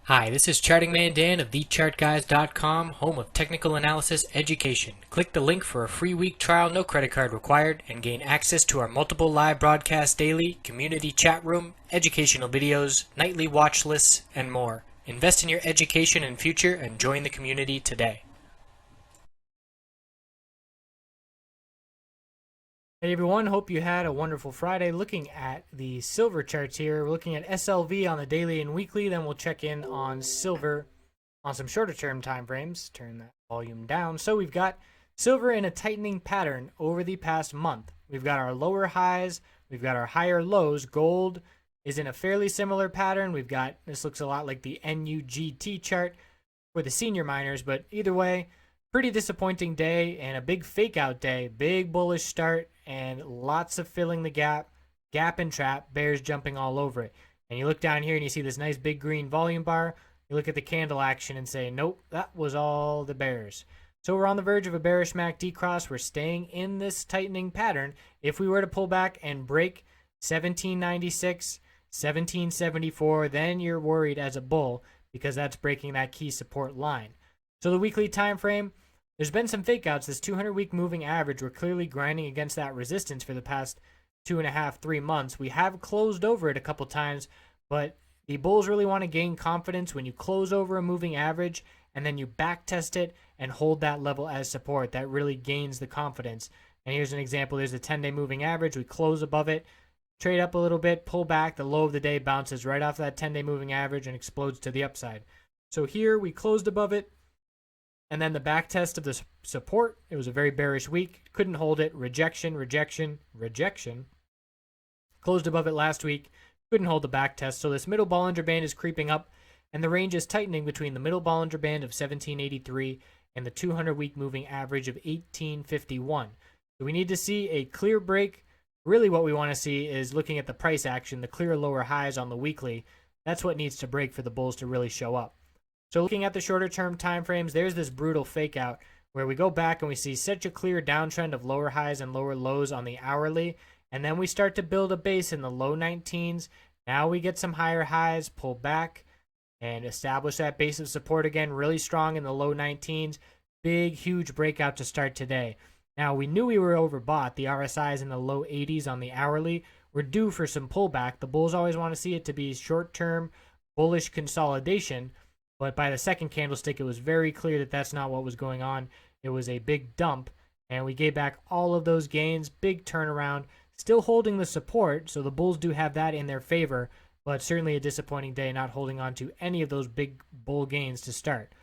Hi, this is Charting Man Dan of TheChartGuys.com, home of technical analysis education. Click the link for a free week trial, no credit card required, and gain access to our multiple live broadcasts daily, community chat room, educational videos, nightly watch lists, and more. Invest in your education and future and join the community today. Hey everyone, hope you had a wonderful Friday. Looking at the silver charts here, we're looking at SLV on the daily and weekly, then we'll check in on silver on some shorter term time frames. Turn that volume down. So we've got silver in a tightening pattern over the past month. We've got our lower highs, we've got our higher lows. Gold is in a fairly similar pattern. We've got, this looks a lot like the NUGT chart for the senior miners, but either way, pretty disappointing day and a big fake out day. Big bullish start and lots of filling the gap and trap, bears jumping all over it. And you look down here and you see this nice big green volume bar. You look at the candle action and say, nope, that was all the bears. So we're on the verge of a bearish MACD cross. We're staying in this tightening pattern. If we were to pull back and break 1796, 1774, then you're worried as a bull because that's breaking that key support line. So the weekly time frame, there's been some fake outs. This 200-week moving average, we're clearly grinding against that resistance for the past 2.5, 3 months. We have closed over it a couple times, but the bulls really want to gain confidence when you close over a moving average and then you back test it and hold that level as support. That really gains the confidence. And here's an example. There's a 10-day moving average. We close above it, trade up a little bit, pull back. The low of the day bounces right off that 10-day moving average and explodes to the upside. So here we closed above it. And then the back test of the support, it was a very bearish week. Couldn't hold it. Rejection, rejection, rejection. Closed above it last week. Couldn't hold the back test. So this middle Bollinger Band is creeping up. And the range is tightening between the middle Bollinger Band of 1783 and the 200-week moving average of 1851. So we need to see a clear break. Really what we want to see is looking at the price action, the clear lower highs on the weekly. That's what needs to break for the bulls to really show up. So looking at the shorter term time frames, there's this brutal fake out where we go back and we see such a clear downtrend of lower highs and lower lows on the hourly. And then we start to build a base in the low 19s. Now we get some higher highs, pull back and establish that base of support again, really strong in the low 19s. Big, huge breakout to start today. Now we knew we were overbought. The RSI is in the low 80s on the hourly. We're due for some pullback. The bulls always want to see it to be short-term bullish consolidation. But by the second candlestick, it was very clear that that's not what was going on. It was a big dump, and we gave back all of those gains. Big turnaround, still holding the support, so the bulls do have that in their favor, but certainly a disappointing day not holding on to any of those big bull gains to start.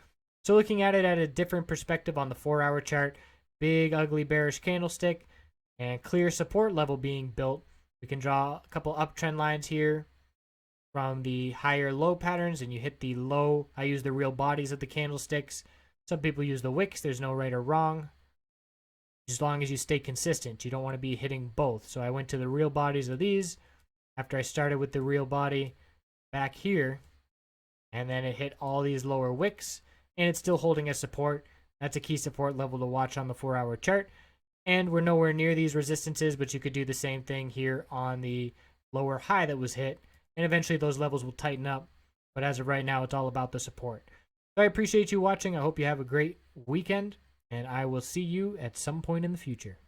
So looking at it at a different perspective on the 4-hour chart, big, ugly, bearish candlestick, and clear support level being built. We can draw a couple uptrend lines here from the higher low patterns, and you hit the low. I use the real bodies of the candlesticks. Some people use the wicks. There's no right or wrong, as long as you stay consistent. You don't want to be hitting both. So I went to the real bodies of these after I started with the real body back here, and then it hit all these lower wicks, and it's still holding a support. That's a key support level to watch on the 4-hour chart, and we're nowhere near these resistances, but you could do the same thing here on the lower high that was hit. And eventually those levels will tighten up. But as of right now, it's all about the support. So I appreciate you watching. I hope you have a great weekend. And I will see you at some point in the future.